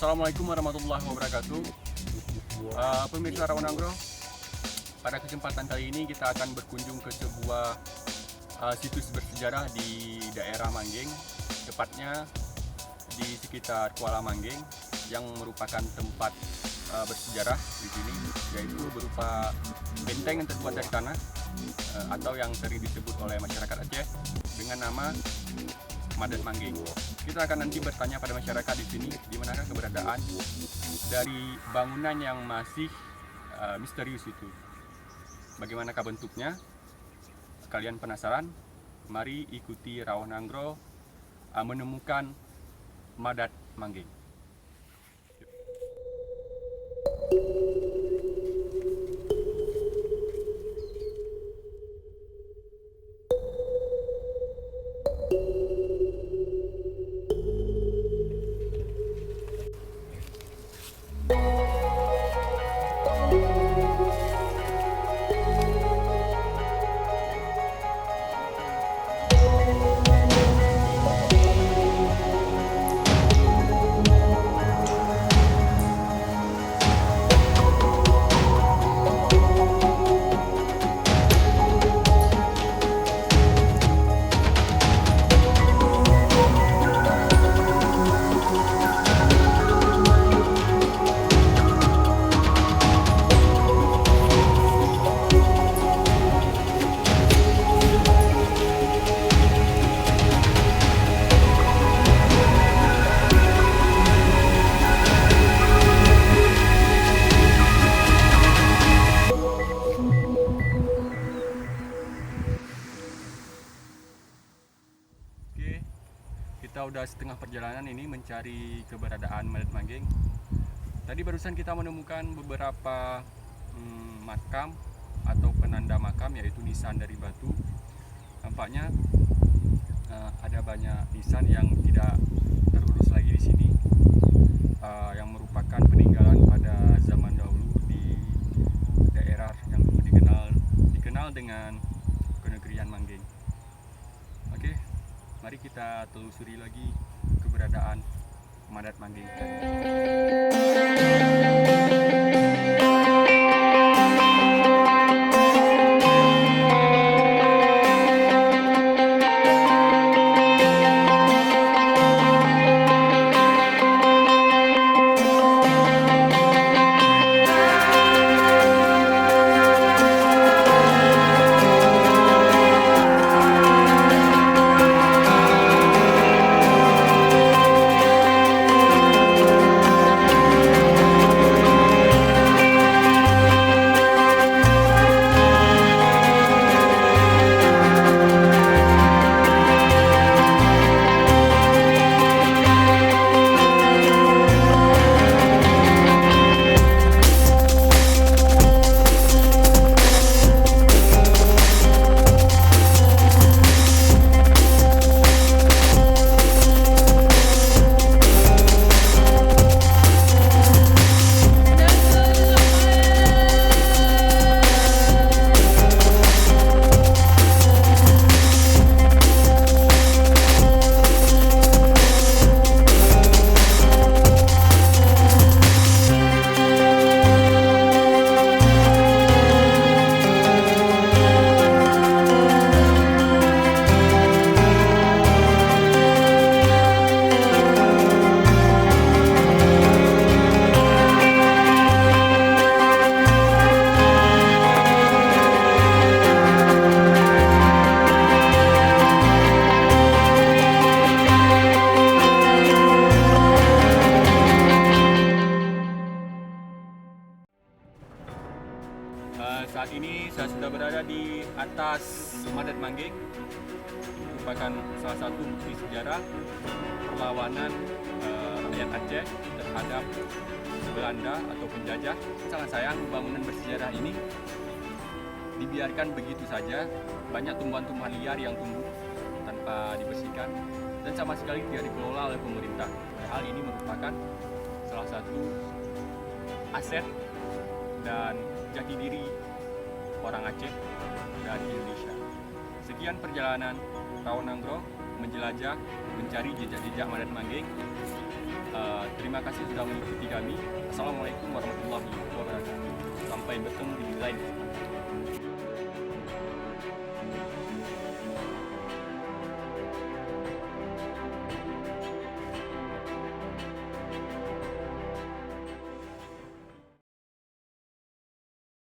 Assalamualaikum warahmatullahi wabarakatuh. Pemirsa Rawan Agro, pada kesempatan kali ini kita akan berkunjung ke sebuah situs bersejarah di daerah Manggeng, tepatnya di sekitar Kuala Manggeng, yang merupakan tempat bersejarah di sini, yaitu berupa benteng yang terbuat dari tanah atau yang sering disebut oleh masyarakat Aceh dengan nama Madat Manggeng. Kita akan nanti bertanya pada masyarakat di sini di manakah keberadaan dari bangunan yang masih misterius itu. Bagaimanakah bentuknya? Kalian penasaran? Mari ikuti Rawan Agro menemukan Madat Manggeng. Kita udah setengah perjalanan ini mencari keberadaan Madat Manggeng. Tadi barusan kita menemukan beberapa makam atau penanda makam, yaitu nisan dari batu. Nampaknya ada banyak nisan yang tidak terurus lagi di sini, yang merupakan peninggalan pada zaman dahulu di daerah yang dulu dikenal dengan Kenegerian Manggeng. Oke, mari kita telusuri lagi keberadaan Madat Manggeng. Saat ini saya sudah berada di atas Madat Manggeng. Merupakan salah satu bukti sejarah perlawanan rakyat Aceh Aceh terhadap Belanda atau penjajah. Sangat sayang bangunan bersejarah ini dibiarkan begitu saja. Banyak tumbuhan-tumbuhan liar yang tumbuh tanpa dibersihkan dan sama sekali tidak dikelola oleh pemerintah. Hal ini merupakan salah satu aset dan jati diri orang Aceh dan Indonesia. Sekian perjalanan Rawonanggro menjelajah, mencari jejak-jejak Mandat Manggeng. Terima kasih sudah mengikuti kami. Assalamualaikum warahmatullahi wabarakatuh. Sampai bertemu di lain kesempatan.